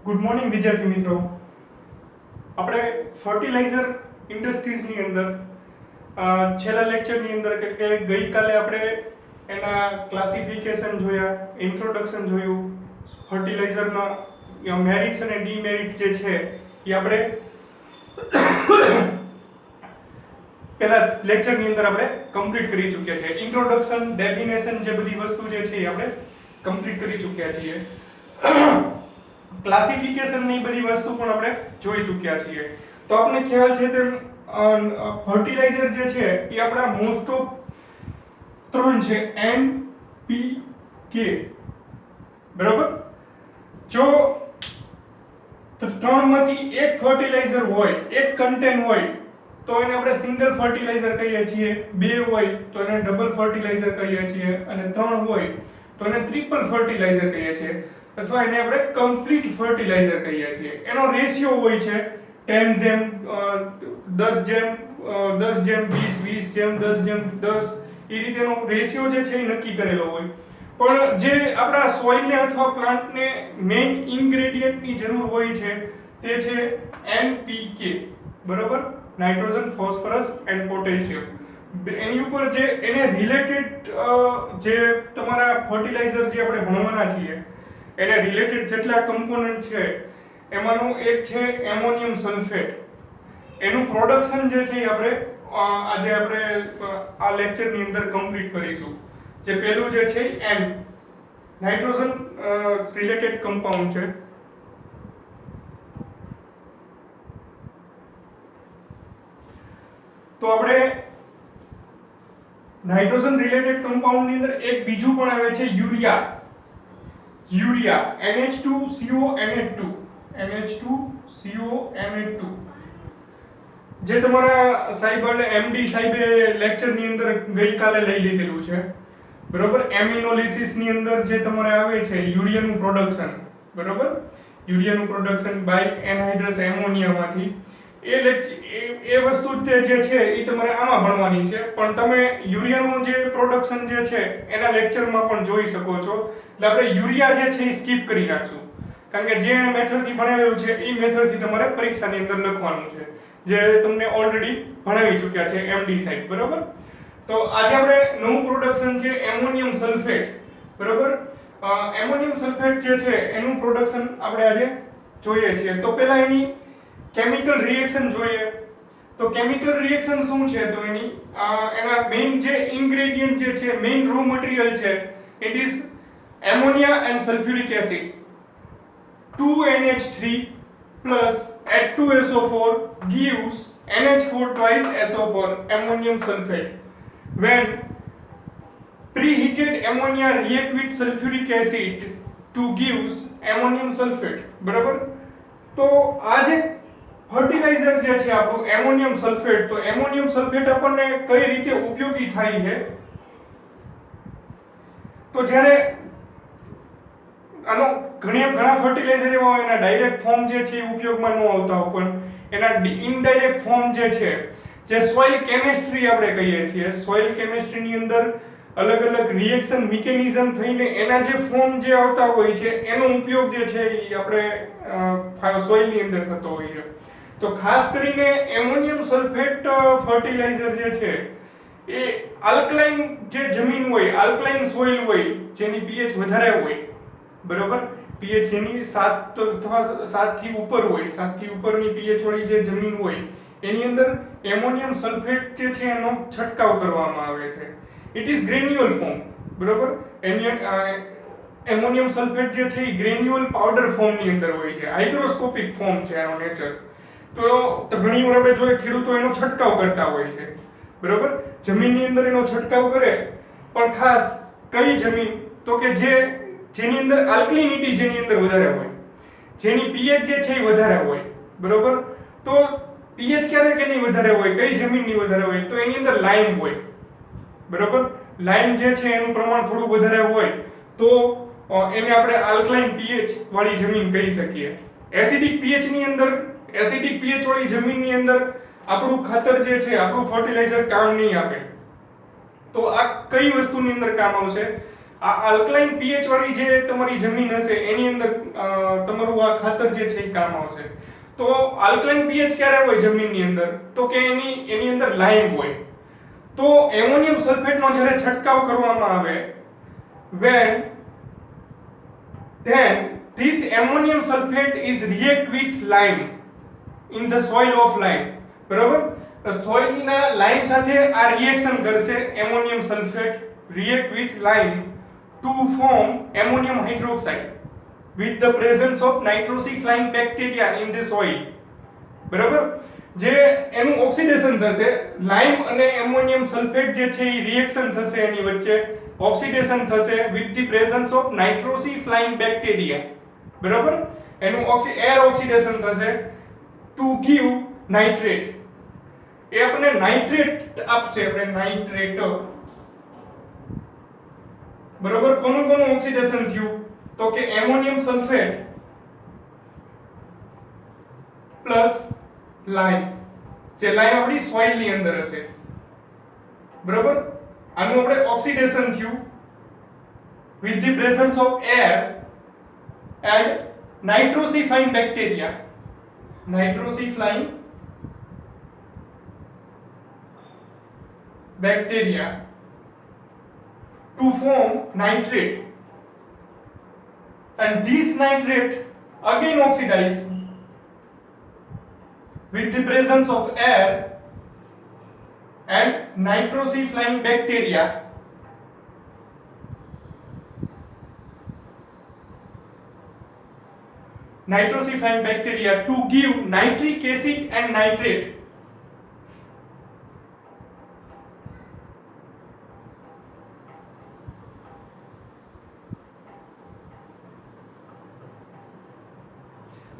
Good morning વિદ્યાર્થી મિત્રો. આપણે ફર્ટિલાઇઝર ઇન્ડસ્ટ્રીઝની અંદર છેલ્લા લેક્ચરની અંદર કે ગઈકાલે આપણે એના ક્લાસિફિકેશન જોયા, ઇન્ટ્રોડક્શન જોયું, ફર્ટિલાઇઝરના મેરિટ્સ અને ડીમેરિટ જે છે એ આપણે પહેલા લેક્ચરની અંદર આપણે કમ્પ્લીટ કરી ચૂક્યા છીએ. ઇન્ટ્રોડક્શન, ડેફિનેશન જે બધી વસ્તુ જે છે એ આપણે કમ્પ્લીટ કરી ચૂક્યા છીએ. ક્લાસિફિકેશન ની બધી વસ્તુ પણ આપણે જોઈ ચૂક્યા છીએ. તો આપણને ખ્યાલ છે તેમ ફર્ટિલાઇઝર જે છે એ આપણા મોસ્ટ ઓફ ત્રણ છે, N P K. બરાબર? જો ત્રણમાંથી એક ફર્ટિલાઇઝર હોય, એક કન્ટેન્ટ હોય તો એને આપણે સિંગલ ફર્ટિલાઇઝર કહીએ છીએ, બે હોય તો એને ડબલ ફર્ટિલાઇઝર કહીએ છીએ અને ત્રણ હોય તો એને ટ્રિપલ ફર્ટિલાઇઝર કહીએ છીએ અથવા એને આપણે કમ્પ્લીટ ફર્ટિલાઇઝર કહીએ છીએ. એનો રેશિયો હોય છે 10:10:20, 20:10 એ રીતેનો રેશિયો જે છે એ નક્કી કરેલો હોય. પણ જે આપણા સોઇલને અથવા પ્લાન્ટને મેઇન ઇન્ગ્રેડિયન્ટની જરૂર હોય છે તે છે NPK. બરાબર? Nitrogen, phosphorus and potassium. એની ઉપર જે એને રિલેટેડ જે તમારા ફર્ટિલાઇઝર જે આપણે ભણવાના છીએ એને રિલેટેડ જેટલા કમ્પોનન્ટ છે એમાંનું એક છે એમોનિયમ સલ્ફેટ. એનું પ્રોડક્શન જે છે આપણે આજે આપણે આ લેક્ચરની અંદર કમ્પ્લીટ કરીશું. જે પહેલું જે છે N નાઇટ્રોજન રિલેટેડ કમ્પાઉન્ડ છે. તો આપણે નાઇટ્રોજન રિલેટેડ કમ્પાઉન્ડ ની અંદર એક બીજું પણ આવે છે યુરિયા. NH2CONH2 જે તમારા સાહેબ MD સાહેબે લેક્ચરની અંદર ગઈકાલે લઈ લીધેલું છે. બરોબર? એમિનોલિસિસ ની અંદર જે તમારે આવે છે યુરિયાનું પ્રોડક્શન. બરોબર? યુરિયાનું પ્રોડક્શન બાય એનહાઇડ્રસ એમોનિયામાંથી એ વસ્તુ જે છે એ તમારે આમાં ભણવાની છે. પણ તમે યુરિયાનું જે પ્રોડક્શન જે છે એના લેક્ચરમાં પણ જોઈ શકો છો. એટલે આપણે યુરિયા જે છે એ સ્કીપ કરી નાખશું કારણ કે જે એને મેથડથી ભણાવેલું છે એ મેથડથી તમારે પરીક્ષાની અંદર લખવાનું છે, જે તમને ઓલરેડી ભણાવી ચૂક્યા છે MD સાહેબ. બરોબર? તો આજે આપણે નવું પ્રોડક્શન છે એમોનિયમ સલ્ફેટ. બરોબર? એમોનિયમ સલ્ફેટ જે છે એનું પ્રોડક્શન આપણે આજે જોઈએ છીએ. તો પહેલા એની કેમિકલ રિએક્શન જોઈએ. તો કેમિકલ રિએક્શન શું છે? તો એના મેઇન જે ઇન્ગ્રેડિયન્ટ જે છે, મેઇન રો મટીરીયલ છે, it is ammonia and sulfuric acid. 2NH3 plus H2SO4 gives NH4 twice SO4, ammonium sulfate. When preheated ammonia react with sulfuric acid to gives ammonium sulfate. બરાબર? તો આ જે fertiliser જે છે આપણું એમોનિયમ સલ્ફેટ, તો ammonium sulphate આપણને કઈ રીતે ઉપયોગી થાય છે? તો જ્યારે આનો ઘણા ફર્ટિલાઇઝર એવા હોય એના ડાયરેક્ટ ફોર્મ જે છે એ ઉપયોગમાં ન આવતા હોય, પણ એના ઇનડાયરેક્ટ ફોર્મ જે છે, જે સોઇલ કેમિસ્ટ્રી આપણે કહીએ છીએ, સોઇલ કેમિસ્ટ્રીની અંદર અલગ અલગ રિએક્શન મિકેનિઝમ થઈને એના જે ફોર્મ જે આવતા હોય છે એનો ઉપયોગ જે છે એ આપણે સોઇલની અંદર થતો હોય છે. તો ખાસ કરીને એમોનિયમ સલ્ફેટ ફર્ટિલાઇઝર જે છે એ આલ્કલાઇન જે જમીન હોય, આલ્કલાઇન સોઇલ હોય, જેની pH વધારે હોય. બરોબર? pH જેની 7 અથવા 7 થી ઉપર હોય, 7 થી ઉપરની pH વાળી જે જમીન હોય એની અંદર એમોનિયમ સલ્ફેટ જે છે એનો છંટકાવ કરવામાં આવે છે. It is granular form. બરોબર? એમોનિયમ સલ્ફેટ જે છે એ ગ્રેન્યુઅલ પાવડર ફોર્મની અંદર હોય છે. હાઇગ્રોસ્કોપિક ફોર્મ છે એનો નેચર. તો ઘણી વાર આપણે જોઈએ ખેડૂતો એનો છંટકાવ કરતા હોય છે. બરોબર? જમીનની અંદર એનો છંટકાવ કરે, પણ ખાસ કઈ જમીન? તો કે જેની અંદર આલ્કલિનિટી જેની અંદર વધારે હોય, જેની pH જે છે એ વધારે હોય. બરોબર? તો pH ક્યારે કેની વધારે હોય, કઈ જમીનની વધારે હોય? તો એની અંદર લાઇમ હોય. બરોબર? લાઇમ જે છે એનું પ્રમાણ થોડું વધારે હોય તો એને આપણે આલ્કલાઇન pH વાળી જમીન કહી શકીએ. એસિડિક pH ની અંદર, એસિડિક pH વાળી જમીનની અંદર આપણું ખાતર જે છે, આપણું ફર્ટિલાઇઝર કામ નહીં આપે. તો આ કઈ વસ્તુની અંદર કામ આવશે? આ આલ્કલાઇન પીએચ વાળી જે તમારી જમીન હશે એની અંદર તમારું આ ખાતર જે છે એ કામ આવશે. તો આલ્કલાઇન પીએચ ક્યારે હોય જમીનની અંદર? તો કે એની અંદર લાઇમ હોય. તો એમોનિયમ સલ્ફેટનો જ્યારે છંટકાવ કરવામાં આવે then this ammonium sulfate is react with lime in the soil of lime. બરાબર? સોઇલ ના લાઇમ સાથે આ રિએક્શન કરશે. Ammonium sulphate react with lime to form ammonium hydroxide with the presence of nitrosifying bacteria in the soil. બરાબર? જે એનું oxidation થશે, લાઇમ અને એમોનિયમ સલ્ફેટ જે છે એ રિએક્શન થશે એની વચ્ચે, ઓક્સિડેશન થશે with the presence of nitrosifying bacteria. બરાબર? એનું એર ઓક્સિડેશન થશે to give nitrate. એ આપણે નાઇટ્રેટ આપશે, આપણે નાઇટ્રેટ. બરાબર? કોનું ઓક્સિડેશન થયું? તો કે એમોનિયમ સલ્ફેટ પ્લસ લાઇમ, જે લાઇમ આપણી સોઇલ ની અંદર હશે. બરાબર? આનું આપણે ઓક્સિડેશન થયું with the presence of air and nitrosifying bacteria. Nitrosifying bacteria to form nitrate, and this nitrate again oxidize with the presence of air and nitrosifying bacteria. Nitrosifying bacteria to give nitric acid and nitrate.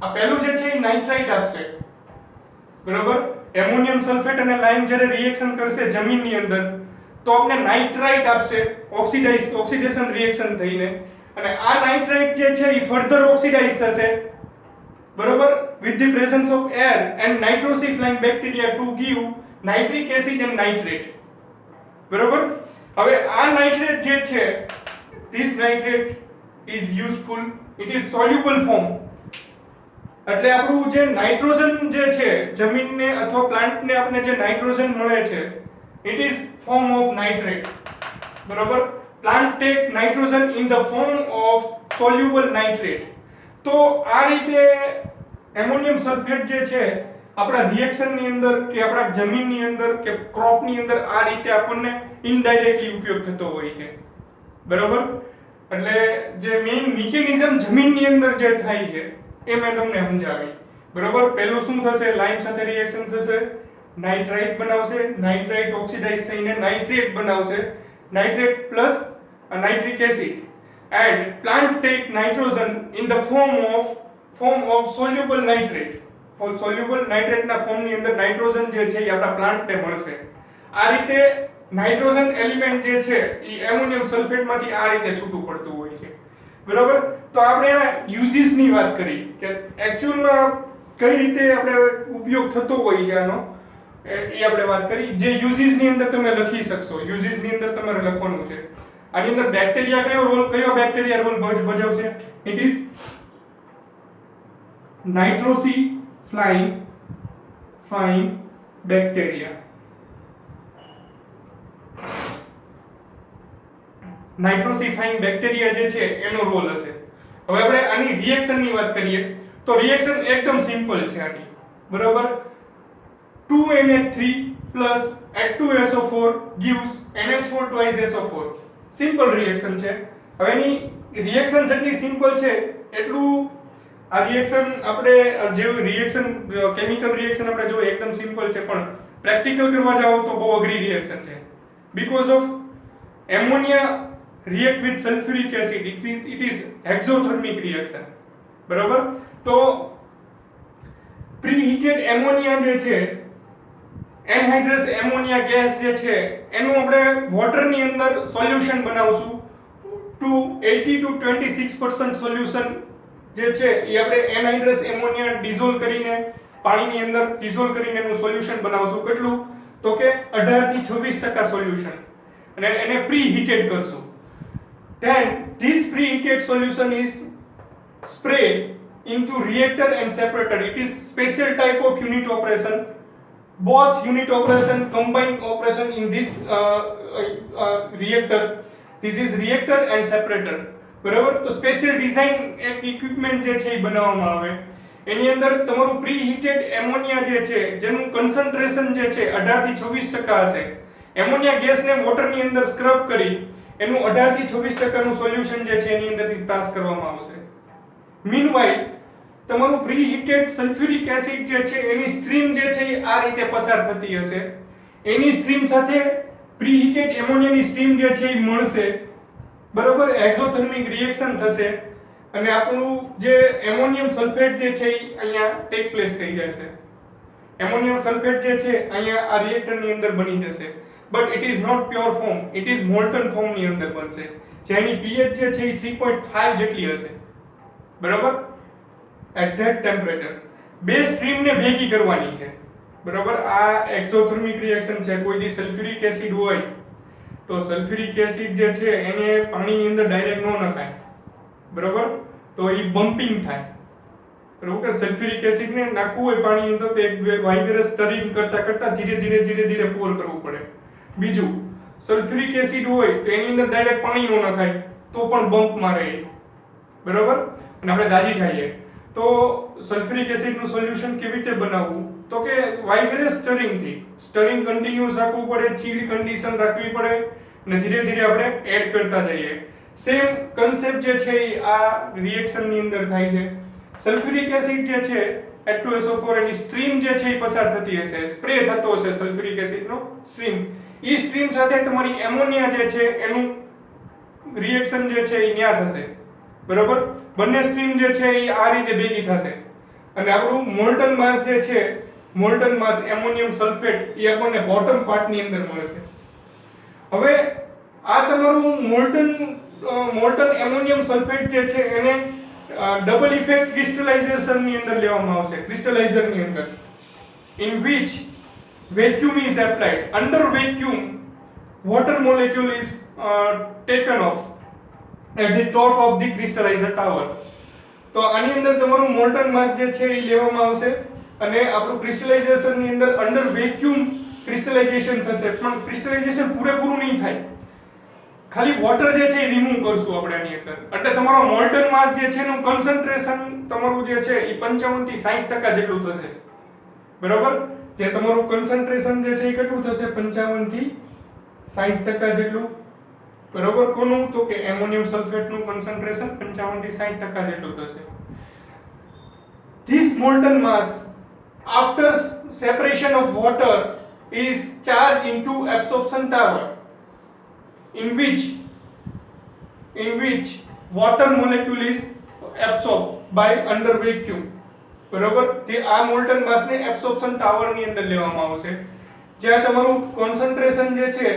આ પહેલું જે છે એ nitrite આપશે. બરોબર? Ammonium sulphate અને લાઇમ જ્યારે reaction કરશે જમીનની અંદર તો આપણે નાઇટ્રાઇટ આપશે, ઓક્સિડેશન રિએક્શન થઈને, અને આ નાઇટ્રાઇટ જે છે એ ફર્ધર ઓક્સિડાઇઝ થશે. બરોબર? with the presence of air and nitrosifying bacteria to give nitric acid and nitrate. બરોબર? હવે આ નાઇટ્રેટ જે છે, this nitrate is useful, it is soluble form. એટલે આપણું જે નાઇટ્રોજન જે છે જમીનને અથવા પ્લાન્ટને આપણે જે નાઇટ્રોજન મળે છે, it is form of nitrate. બરોબર? plant take nitrogen in the form of soluble nitrate. તો આ રીતે એમોનિયમ સલ્ફેટ જે છે આપણા રિએક્શનની અંદર કે આપણા જમીનની અંદર કે ક્રોપની અંદર આ રીતે આપણને ઇનડાયરેક્ટલી ઉપયોગ થતો હોય છે. બરોબર? એટલે જે મેઇન મિકેનિઝમ જમીનની અંદર જે થાય છે એ મેં તમને સમજાવી. બરોબર? પહેલું શું થશે? લાઇમ સાથે રિએક્શન થશે, નાઇટ્રાઇટ બનાવશે, નાઇટ્રાઇટ ઓક્સિડાઇઝ થઈને નાઇટ્રેટ બનાવશે, nitrate plus nitric acid, and plant take nitrogen in the form of soluble nitrate. soluble nitrate ના ફોર્મ ની અંદર નાઇટ્રોજન જે છે એ આપણા પ્લાન્ટને મળશે. આ રીતે નાઇટ્રોજન એલિમેન્ટ જે છે એ એમોનિયમ સલ્ફેટ માંથી આ રીતે છૂટું પડતું હોય છે. બરાબર? તો આપણે એના યુઝિસ ની વાત કરી કે એક્ચ્યુઅલમાં કઈ રીતે આપણે ઉપયોગ થતો હોય છે આનો, એ આપણે વાત કરી. જે યુઝિસ ની અંદર તમે લખી શકશો, યુઝિસ ની અંદર તમારે લખવાનું છે. આની અંદર બેક્ટેરિયા કયો બેક્ટેરિયા રોલ ભજવશે? It is nitrosifying bacteria. Nitrosifying bacteria જે છે એનો રોલ હશે. હવે આપણે આની રિએક્શન ની વાત કરીએ તો રિએક્શન એકદમ સિમ્પલ છે આની. બરોબર? 2NH3 plus H2SO4 gives NH4 twice SO4. Simple reaction છે. હવે એની રિએક્શન જેટલી સિમ્પલ છે એટલું આ રિએક્શન આપણે જે રિએક્શન કેમિકલ રિએક્શન આપણે જો એકદમ સિમ્પલ છે, પણ પ્રેક્ટિકલ કરવા જાવ તો બહુ અઘરી રિએક્શન છે. Because of ammonia react with sulfuric acid, it is exothermic reaction. બરાબર? તો પ્રીહીટેડ એમોનિયા જે છે, એનહાઇડ્રસ એમોનિયા ગેસ જે છે એનું આપણે વોટરની અંદર સોલ્યુશન બનાવશું. ટુ 80 to 26% સોલ્યુશન જે છે એ આપણે એનહાઇડ્રસ એમોનિયા ડિઝોલ્વ કરીને પાણીની અંદર ડિઝોલ્વ કરીને એનું સોલ્યુશન બનાવશું. કેટલું? તો કે 18 થી 26% સોલ્યુશન, અને એને પ્રીહીટેડ કરશું. then this preheated solution is sprayed into reactor and separator. It is special type of unit operation. Both unit operation combined operation in this reactor. This is reactor and separator. બરાબર. તો special design એક equipment જે છે એ બનાવવામાં આવે. એની અંદર તમારું પ્રીહીટેડ ammonia જે છે જેનું કન્સન્ટ્રેશન જે છે 18 થી 26% હશે. એમોનિયા ગેસને વોટરની અંદર સ્ક્રબ કરી એનું 18 થી 26% નું સોલ્યુશન જે છે એની અંદરથી પાસ કરવામાં આવશે. મીનવાઇલ તમારું પ્રીહીટેડ સલ્ફ્યુરિક એસિડ જે છે એની સ્ટ્રીમ જે છે એ આ રીતે પસાર થતી હશે. એની સ્ટ્રીમ સાથે પ્રીહીટેડ એમોનિયાની સ્ટ્રીમ જે છે એ મળશે. બરોબર. એક્ઝોથર્મિક રિએક્શન થશે અને આપણું જે એમોનિયમ સલ્ફેટ જે છે એ અહીંયા ટેક પ્લેસ થઈ જશે. એમોનિયમ સલ્ફેટ જે છે અહીંયા આ રિએક્ટરની અંદર બની જશે. But it is not pure form, it is molten ફોર્મની અંદર બનશે. જેની pH જે છે એ 3.5 જેટલી હશે. બરાબર. એટ ધેટ ટેમ્પરેચર બે સ્ટ્રીમને ભેગી કરવાની છે. બરાબર. આ એક્ઝોથર્મિક રિએક્શન છે. કોઈ દી સલ્ફ્યુરિક એસિડ હોય તો સલ્ફ્યુરિક એસિડ જે છે એને પાણીની અંદર ડાયરેક્ટ ન નખાય. બરાબર. તો એ બમ્પિંગ થાય. બરાબર. સલ્ફ્યુરિક એસિડને નાખવું હોય પાણીની અંદર તો એક વાઇગરસ સ્ટરિંગ કરતા કરતા ધીરે ધીરે પોર કરવું પડે. બીજું સલ્ફ્યુરિક એસિડ હોય તો એની અંદર ડાયરેક્ટ પાણી ન નખાય તો પણ બમ્પ મારે. બરાબર. અને આપણે દાજી જઈએ તો સલ્ફ્યુરિક એસિડનું સોલ્યુશન કેવી રીતે બનાવવું તો કે વાઇગરસ સ્ટરિંગ કન્ટિન્યુઅસ રાખવું પડે, ચીલ કન્ડિશન રાખવી પડે અને ધીરે ધીરે આપણે એડ કરતા જઈએ. સેમ કન્સેપ્ટ જે છે એ આ રિએક્શનની અંદર થાય છે. સલ્ફ્યુરિક એસિડ જે છે H2SO4 એની સ્ટ્રીમ જે છે એ પસાર થતી હશે, સ્પ્રે થતો હશે સલ્ફ્યુરિક એસિડનો સ્ટ્રીમ. ઈ સ્ટ્રીમ સાથે તમારી એમોનિયા જે છે એનું રિએક્શન જે છે એ ન્યા થશે. બરાબર. બંને સ્ટ્રીમ જે છે એ આ રીતે ભેગી થશે અને આપણું મોલ્ટન માસ જે છે, મોલ્ટન માસ એમોનિયમ સલ્ફેટ એ આપણને બોટમ પાર્ટની અંદર મળશે. હવે આ તમારું મોલ્ટન એમોનિયમ સલ્ફેટ જે છે એને ડબલ ઇફેક્ટ ક્રિસ્ટલાઇઝેશન ની અંદર લેવામાં આવશે. ક્રિસ્ટલાઇઝર ની અંદર in which vacuum is applied. Under vacuum water molecule is taken off at the top of the crystallizer tower. તો આની અંદર તમારું મોલ્ટન માસ જે છે એ લેવામાં આવશે અને આપણું ક્રિસ્ટલાઇઝેશન ની અંદર અંડર વેક્યુમ ક્રિસ્ટલાઇઝેશન થશે. પણ ક્રિસ્ટલાઇઝેશન પૂરેપૂરું નહીં થાય, ખાલી વોટર જે છે એ રિમૂવ કરશું આપણે આની અંદર. એટલે તમારો મોલ્ટન માસ જે છે એનું કન્સન્ટ્રેશન તમારું જે છે એ 55 થી 60% જેટલું થશે. બરાબર. જે તમારું કન્સન્ટ્રેશન જે છે એ કેટલું થશે? 55 થી 60% જેટલું. બરાબર. કોનું? તો કે એમોનિયમ સલ્ફેટનું કન્સન્ટ્રેશન 55 થી 60% જેટલું થશે. This molten mass after separation of water is charged into absorption tower in which water molecule is absorbed by under vacuum. બરાબર. તે આ મોલ્ટન માસ ને એબ્સોર્પ્શન ટાવર ની અંદર લેવામાં આવશે જ્યાં તમારું કોન્સન્ટ્રેશન જે છે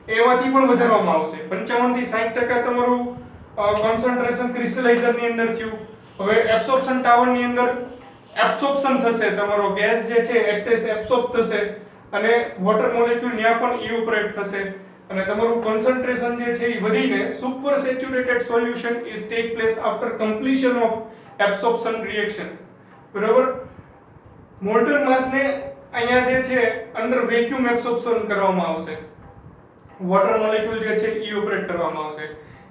એમાંથી પણ વધારવામાં આવશે. 55 થી 60% તમારું કોન્સન્ટ્રેશન ક્રિસ્ટલાઇઝર ની અંદર થયું. હવે એબ્સોર્પ્શન ટાવર ની અંદર એબ્સોર્પ્શન થશે, તમારો ગેસ જે છે એક્સેસ એબ્સોર્બ થશે અને વોટર મોલેક્યુલ ત્યાં પણ ઇવોપરેટ થશે અને તમારું કોન્સન્ટ્રેશન જે છે એ વધીને super saturated solution is take place after completion of absorption reaction. બરાબર. મોલ્ટન માસ ને અહીંયા જે છે અંડર વેક્યુમ એબ્સોર્પ્શન કરવામાં આવશે, વોટર મોલેક્યુલ જે છે ઇવોપરેટ કરવામાં આવશે.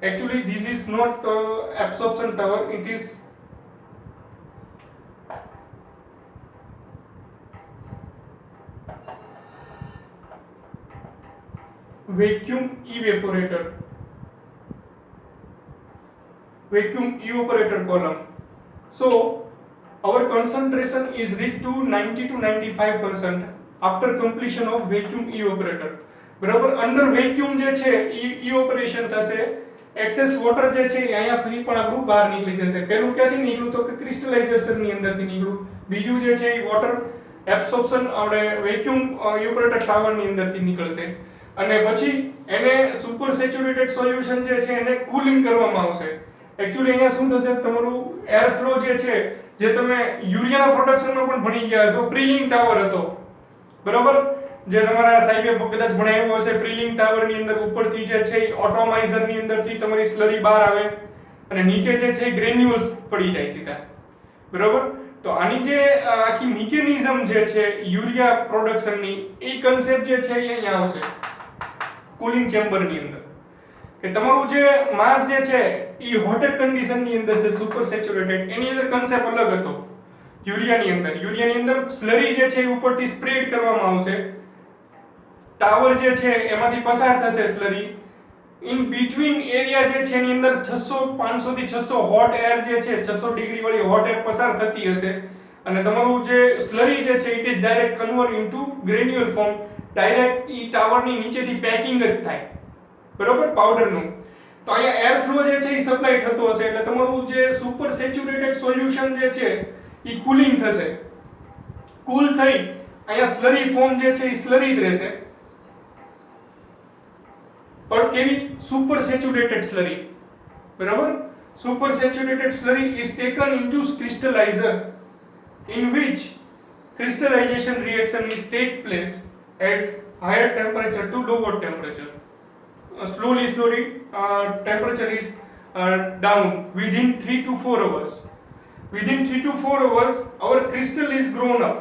Actually this is not absorption tower, it is vacuum evaporator column. So our concentration is reached to 90 to 95% after completion of vacuum evaporator. બરાબર. અંડર વેક્યુમ જે છે ઇવોપરેશન થશે, એક્સેસ વોટર જે છે અહીંયા ફ્રી પણ આપણું બહાર નીકળી જશે. પહેલું ક્યાંથી નીકળ્યું તો કે ક્રિસ્ટલાઇઝેશન ની અંદરથી નીકળ્યું. બીજું જે છે એ વોટર એબ્સોર્પ્શન આપણે વેક્યુમ ઇવોપરેટર ટાવર ની અંદરથી નીકળશે અને પછી એને સુપર સેચ્યુરેટેડ સોલ્યુશન જે છે એને કુલિંગ કરવામાં આવશે. એક્ચ્યુઅલી અહીંયા શું થશે? તમારું એર ફ્લો જે છે, જે તમે યુરિયાના પ્રોડક્શનમાં પણ ભણી ગયા છો, પ્રીલિંગ ટાવર હતો. બરાબર. જે તમારા સાહેબે કદાચ ભણાવ્યો હશે પ્રીલિંગ ટાવર ની અંદર ઉપરથી જે છે ઓટોમાઇઝર ની અંદરથી તમારી સ્લરી બહાર આવે અને નીચે જે છે ગ્રેન્યુલ્સ પડી જાય સીધા, બરોબર. તો આની જે આખી મિકેનિઝમ જે છે યુરિયા પ્રોડક્શન ની, એ કન્સેપ્ટ જે છે એ અહીંયા આવશે કુલિંગ ચેમ્બર ની અંદર, કે તમારું જે માસ જે છે એ હોટેડ કન્ડિશન ની અંદર છે, સુપર સેચ્યુરેટેડ, એની અંદર કન્સેપ્ટ અલગ હતો. યુરિયાની અંદર સ્લરી જે છે એ ઉપરથી સ્પ્રેડ કરવામાં આવશે, ટાવર જે છે એમાંથી પસાર થશે સ્લરી, ઇન બિટવીન એરિયા જે છે એની અંદર 500 થી 600 હોટ એર જે છે 600 ડિગ્રી વાળી હોટ એર પસાર થતી હશે અને તમારું જે સ્લરી જે છે it is direct convert into granular form, direct ઈ ટાવરની નીચેથી પેકિંગ જ થાય, બરોબર, પાવડરનું. તો અહીંયા એર ફ્લો જે છે એ સપ્લાય થતો હશે એટલે તમારું જે સુપર સેચ્યુરેટેડ સોલ્યુશન જે છે એ કુલિંગ થશે, કુલ થઈ અહીંયા સ્લરી ફોર્મ જે છે એ સ્લરી જ રહેશે, પણ કેવી? સુપર સેચ્યુરેટેડ સ્લરી, બરાબર. Super saturated slurry is taken into crystalliser in which crystallization reaction is take place at higher temperature to lower temperature. Slowly temperature is down within 3 to 4 hours. Within 3 to 4 hours our crystal is grown up.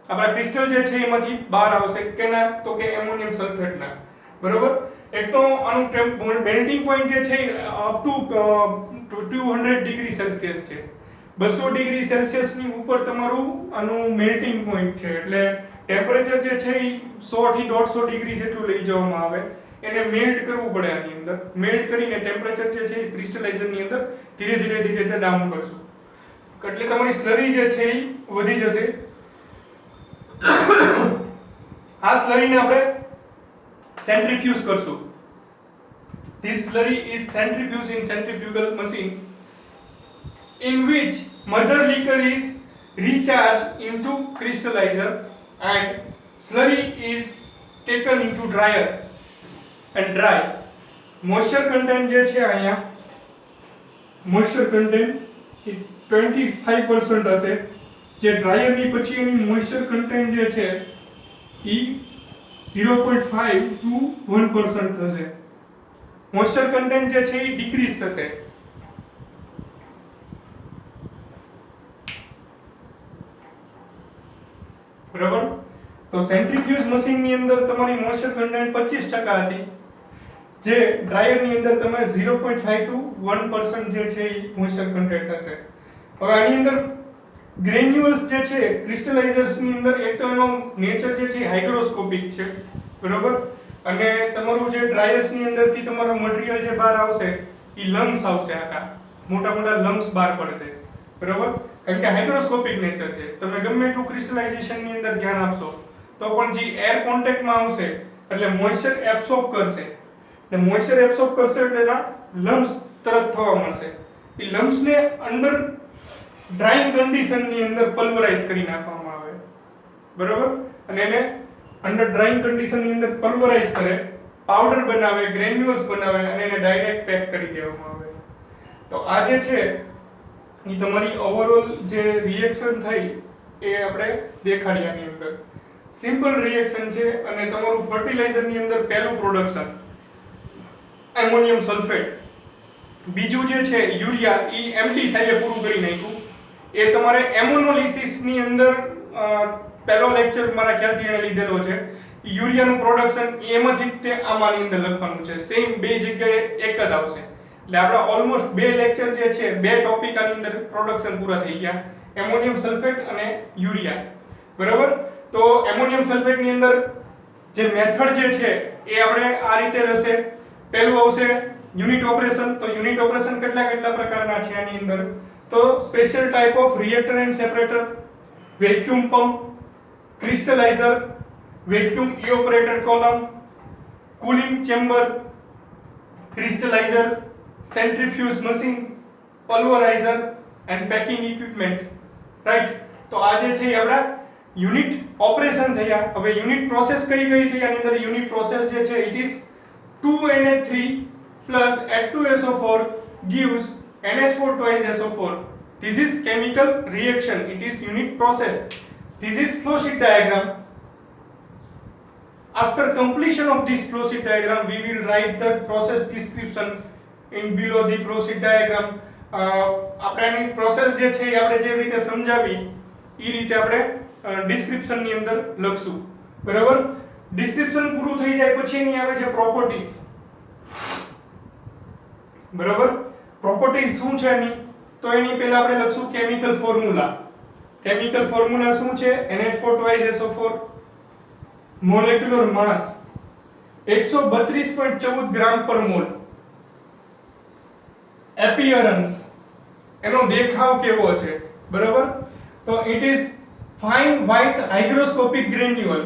આપણા crystal જે છે એમાંથી બહાર આવશે કેના? તો કે ammonium સલ્ફેટના, બરોબર. એક તો આનું મેલ્ટિંગ પોઈન્ટ જે છે અપ ટુ 200 ડિગ્રી સેલ્સિયસ છે, 200 ડિગ્રી સેલ્સિયસ ની ઉપર તમારું આનું મેલ્ટિંગ પોઈન્ટ છે, એટલે ટેમ્પરેચર જે છે એ 100 થી 150 ડિગ્રી જેટલું લઈ જવામાં આવે, એને મેલ્ટ કરવું પડે આની અંદર. મેલ્ટ કરીને ટેમ્પરેચર જે છે ક્રિસ્ટલાઇઝર ની અંદર ધીરે ધીરે ડાઉન કરશું, એટલે તમારી સ્લરી જે છે એ વધી જશે. આ સ્લરીને આપણે સેન્ટ્રીફ્યુઝ કરશું. This slurry is centrifuged in centrifugal machine in which mother liquor is recharged into crystallizer and slurry is taken into dryer and dry. Moisture content જે છે અહીંયા moisture content એ 25% હશે, જે ડ્રાયર ની પછી એની moisture content જે છે એ 0.5 to 1% થશે. મોઇસ્ચર કન્ટેન્ટ જે છે એ ડિક્રીઝ થશે. બરાબર. તો સેન્ટ્રીફ્યુજ મશીન ની અંદર તમારી મોઇસ્ચર કન્ટેન્ટ 25% હતી, જે ડ્રાયર ની અંદર તમે 0.5 to 1% જે છે એ મોઇસ્ચર કન્ટેન્ટ હશે. હવે આની અંદર ગ્રેન્યુલ્સ જે છે ક્રિસ્ટલાઇઝર્સ ની અંદર એક તો એનો નેચર જે છે હાઇગ્રોસ્કોપિક છે, બરાબર, અને તમારું જે ડ્રાયર્સ ની અંદરથી તમારો મટીરીયલ જે બહાર આવશે એ લમ્સ આવશે, આખા મોટા મોટા લમ્સ બહાર પડશે, બરાબર, કારણ કે હાઇગ્રોસ્કોપિક નેચર છે. તમે ગમે એટલું ક્રિસ્ટલાઇઝેશન ની અંદર ધ્યાન આપશો તો પણ જે એર કોન્ટેક્ટમાં આવશે એટલે મોઇસ્ચર એબ્સોર્બ કરશે, એટલે મોઇસ્ચર એબ્સોર્બ કરશે એટલે એના લમ્સ તરત થવા મળશે. એ લમ્સ ને અંડર ડ્રાઇંગ કન્ડિશન ની અંદર પલ્વરાઇઝ કરી નાખવામાં આવે, બરાબર, અને એને અંડર ડ્રાઇંગ કન્ડિશન ની અંદર પલ્વરાઇઝ કરે, પાવડર બનાવે, ગ્રેન્યુલ્સ બનાવે અને એને ડાયરેક્ટ પેક કરી દેવામાં આવે. તો આ જે છે એ તમારી ઓવરઓલ જે રિએક્શન થઈ એ આપણે દેખાડી આની અંદર. સિમ્પલ રિએક્શન છે અને તમારું ફર્ટિલાઇઝર ની અંદર પહેલું પ્રોડક્શન એમોનિયમ સલ્ફેટ, બીજું જે છે યુરિયા, ઈ એમટી સાહેબે પૂરું કરી નાખ્યું. એ તમારે એમોનોલિસિસ ની અંદર પહેલો લેક્ચર મારા ખ્યાલથી એને લીધેલો છે. યુરિયાનું પ્રોડક્શન એમાંથી તે આમાંની અંદર લખવાનું છે, સેમ બે જગ્યાએ એક જ આવશે. એટલે આપણા ઓલમોસ્ટ બે લેક્ચર જે છે, બે ટોપિક આની અંદર પ્રોડક્શન પૂરા થઈ ગયા, એમોનિયમ સલ્ફેટ અને યુરિયા, બરાબર. તો એમોનિયમ સલ્ફેટ ની અંદર જે મેથડ જે છે એ આપણે આ રીતે રહેશે. પહેલું આવશે યુનિટ ઓપરેશન. તો યુનિટ ઓપરેશન કેટલા પ્રકારના છે આની અંદર? તો special type of reactor and separator, vacuum pump, crystallizer, vacuum evaporator column, cooling chamber, crystallizer, centrifuge machine, pulverizer and packing equipment, right? તો આ જે છે આપણા યુનિટ ઓપરેશન થયા. હવે યુનિટ પ્રોસેસ કઈ થઈ આની અંદર? યુનિટ પ્રોસેસ જે છે it is 2NH3 plus H2SO4 gives NH4 twice SO4. This is chemical reaction. It is unit process. This is flow sheet diagram. After completion of this flow sheet diagram, we will write the process description in below the flow sheet diagram. આપણે આની process જે છે એ આપણે જે રીતે સમજાવી એ રીતે આપણે ડિસ્ક્રિપ્શન ની અંદર લખશું. બરાબર. ડિસ્ક્રિપ્શન પૂરું થઈ જાય પછી એની આવે છે પ્રોપર્ટીઝ. બરાબર. પ્રોપર્ટીઝ શું છે એની? તો એની પહેલા આપણે લખશું કેમિકલ ફોર્મ્યુલા. કેમિકલ ફોર્મ્યુલા શું છે? NH4 મોલેક્યુલર માસ 132.14 ગ્રામ પર મોલ. એપિયરન્સ એનો દેખાવ કેવો છે? બરાબર. તો it is fine white હાઇગ્રોસ્કોપિક granule.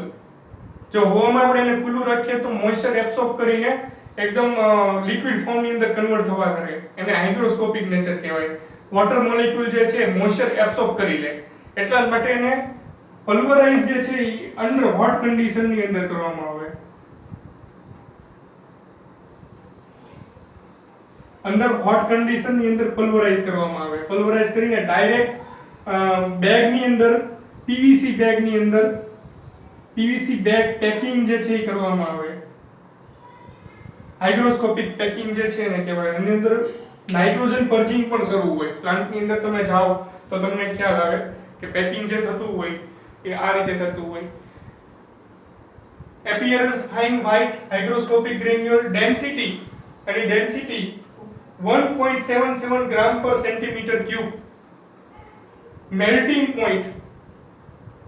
જો હોમ આપણે એને ખુલ્લું રાખીએ તો મોઇસ્ચર એબ્સોર્બ કરીને એકદમ લિક્વિડ ફોર્મ ની અંદર કન્વર્ટ થવા કરે, એને હાઇગ્રોસ્કોપિક નેચર કહેવાય. વોટર મોલેક્યુલ જે છે મોઇસ્ચર એબ્સોર્બ કરી લે, એટલા માટે એને પલ્વરાઇઝ જે છે એ અંડર હોટ કન્ડિશન ની અંદર કરવામાં આવે. અંડર હોટ કન્ડિશન ની અંદર પલ્વરાઇઝ કરવામાં આવે. પલ્વરાઇઝ કરીને ડાયરેક્ટ બેગ ની અંદર પીવીસી બેગ ની અંદર પીવીસી બેગ પેકિંગ જે છે એ કરવામાં આવે. હાઇગ્રોસ્કોપિક પેકિંગ જે છે એને કહેવાય. એની અંદર નાઇટ્રોજન પર્જિંગ પણ શરૂ હોય. પ્લાન્ટ ની અંદર તમે જાઓ તો તમને ખ્યાલ આવે કે પેકિંગ જે થતું હોય એ આ રીતે થતું હોય. appearance fine white hygroscopic granule density અને density 1.77 ગ્રામ પર centimetre cube. melting point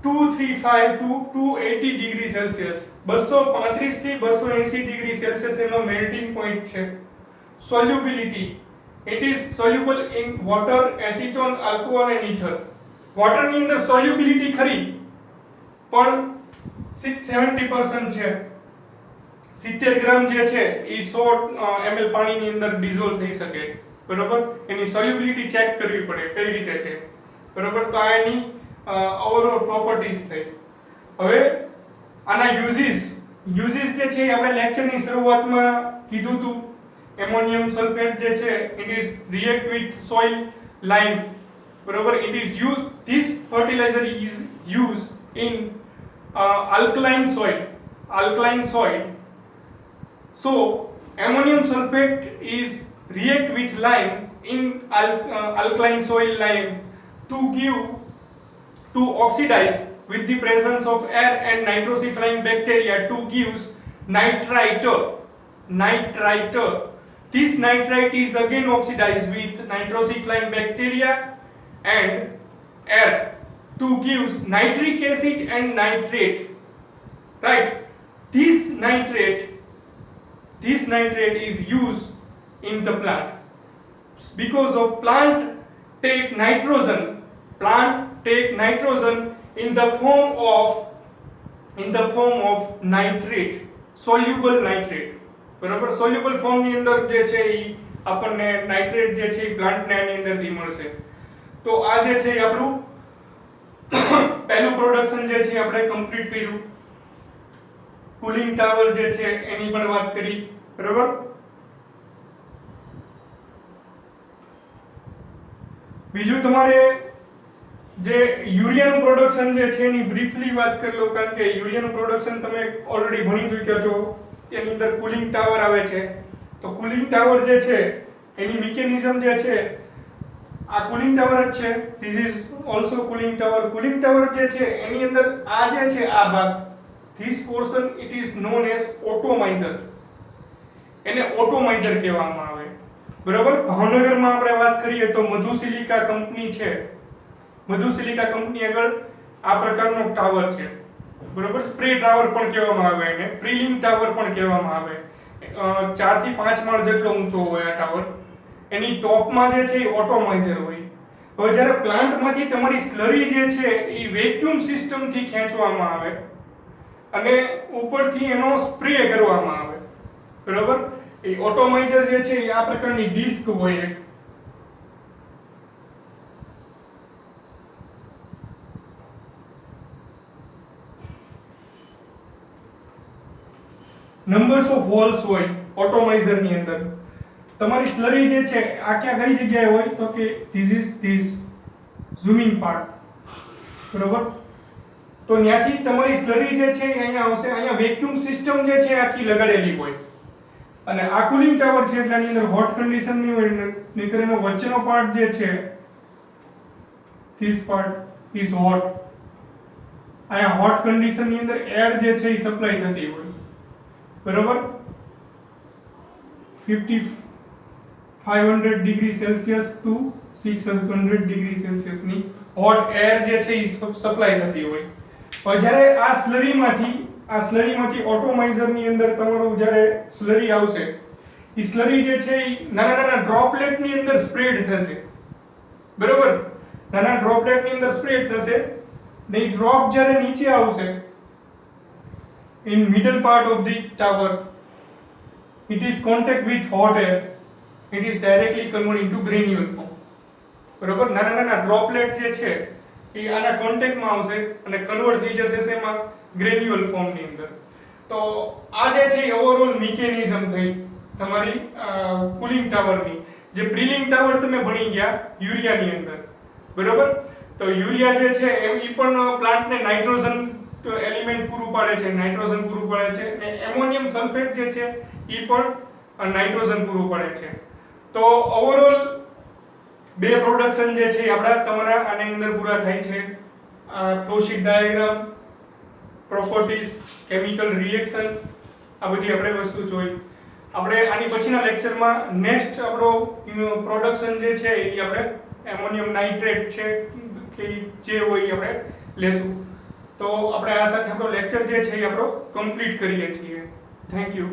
235 to 280 degree Celsius. 235 થી 280 ડિગ્રી સેલ્સિયસ એનો melting point છે. solubility it is soluble in water, acetone, alcohol and ether. Water ની અંદર સોલ્યુબિલિટી ખરી પણ 70% છે. 70 ગ્રામ જે છે એ 100 ml પાણીની અંદર ડિઝોલ્વ થઈ શકે. બરોબર. એની સોલ્યુબિલિટી ચેક કરવી પડે કઈ રીતે છે. બરોબર. તો આ એની ઓવરઓલ પ્રોપર્ટીઝ થઈ. હવે આના યુઝિસ જે છે આપણે લેક્ચરની શરૂઆતમાં કીધું હતું. એમોનિયમ સલ્ફેટ જે છે it is react with soil lime. બરોબર. it is used, this fertilizer is used in alkaline soil. So ammonium sulfate is react with lime in alkaline soil lime to oxidize with the presence of air and nitrosyphline bacteria to gives nitrite. This nitrite is again oxidized with nitrosyphline bacteria and air to gives nitric acid and nitrate. Right. This nitrate is used in the plant because of plant take nitrogen in the form of nitrate, soluble nitrate. બરાબર. Soluble form ની અંદર જે છે એ આપણને nitrate જે છે એ plant ને આની અંદરથી મળશે. તો આ જે છે આપણું પહેલું પ્રોડક્શન જે છે આપણે કમ્પ્લીટ કર્યું. કુલિંગ ટાવર જે છે એની પણ વાત કરી. બરાબર. બીજું તમારે જે યુરિયાનું પ્રોડક્શન જે છે એની બ્રીફલી વાત કરી લો, કારણ કે યુરિયાનું પ્રોડક્શન તમે ઓલરેડી ભણી ચૂક્યા છો. એની અંદર કુલિંગ ટાવર આવે છે. તો કુલિંગ ટાવર જે છે એની મિકેનિઝમ જે છે આ કુલિંગ ટાવર જ છે. This is also cooling tower. Cooling tower જે છે એની અંદર આ જે છે આ ભાગ, this portion it is known as atomiser. એને ઓટોમાઇઝર કહેવામાં આવે. બરાબર. ભાવનગરમાં આપણે વાત કરીએ તો મધુસિલિકા કંપની છે. મધુસિલિકા કંપની આગળ આ પ્રકારનો ટાવર છે. બરાબર. સ્પ્રે ટાવર પણ કહેવામાં આવે એને, પ્રીલિંગ ટાવર પણ કહેવામાં આવે. 4 થી 5 માળ જેટલો ઊંચો હોય આ ટાવર. એની ટોપમાં જે છે એ ઓટોમાઇઝર હોય. હવે જ્યારે પ્લાન્ટમાંથી તમારી સ્લરી જે છે એ વેક્યુમ સિસ્ટમથી ખેંચવામાં આવે અને ઉપરથી એનો સ્પ્રે કરવામાં આવે. બરાબર. એ ઓટોમાઇઝર જે છે એ આ પ્રકારની ડિસ્ક હોય એક. નંબર્સ ઓફ હોલ્સ હોય ઓટોમાઇઝર ની અંદર. તમારી સ્લરી જે છે આ ક્યાં કઈ જગ્યાએ હોય તો કે this is this zooming part. બરોબર. તો ત્યાંથી તમારી સ્લરી જે છે એ અહીંયા આવશે. અહીંયા વેક્યુમ સિસ્ટમ જે છે આખી લગાડેલી હોય અને આ કુલિંગ ટાવર છે એટલે આની અંદર હોટ કન્ડિશન ની હોય નીકળે એનો વચ્ચેનો પાર્ટ જે છે ધીસ પાર્ટ ઇઝ હોટ. અહીંયા હોટ કન્ડિશન ની અંદર એર જે છે એ સપ્લાય થતી હોય બરોબર 500 degree Celsius to 600 degree Celsius ની હોટ એર જે છે એ સપ્લાય થતી હોય. હવે જ્યારે આ સ્લરીમાંથી ઓટોમાઇઝર ની અંદર તમારું જ્યારે સ્લરી આવશે એ સ્લરી જે છે એ નાના નાના ડ્રોપલેટ ની અંદર સ્પ્રેડ થશે બરોબર. નાના ડ્રોપલેટ ની અંદર સ્પ્રેડ થશે ને એ ડ્રોપ જ્યારે નીચે આવશે in middle part of the tower it is contact with hot air it is directly converted into granule form બરોબર. નાના નાના ડ્રોપલેટ જે છે એ આના કોન્ટેક્ટમાં આવશે અને કન્વર્ટ થઈ જશે શેમાં ગ્રેન્યુઅલ ફોર્મ ની અંદર. તો આ જે છે ઓવરઓલ મિકેનિઝમ થઈ તમારી કુલિંગ ટાવરની. જે પ્રીલિંગ ટાવર તમે ભણી ગયા યુરિયાની અંદર બરોબર. તો યુરિયા જે છે એ પણ પ્લાન્ટને નાઇટ્રોજન એલિમેન્ટ પૂરું પાડે છે, નાઇટ્રોજન પૂરું પાડે છે અને એમોનિયમ સલ્ફેટ જે છે એ પણ નાઇટ્રોજન પૂરું પાડે છે. તો ઓવરઓલ બે પ્રોડક્શન જે છે આપણા તમારા આની અંદર પૂરા થાય છે. Flow sheet diagram, properties, chemical reaction આ બધી આપણે વસ્તુ જોઈ. આપણે આની પછીના લેક્ચરમાં નેક્સ્ટ આપણો પ્રોડક્શન જે છે એ આપણે એમોનિયમ નાઇટ્રેટ છે કે જે હોય એ આપણે લેશું. તો આપણે આ સાથે આપણો લેક્ચર જે છે એ આપણો કમ્પ્લીટ કરીએ છીએ. Thank you.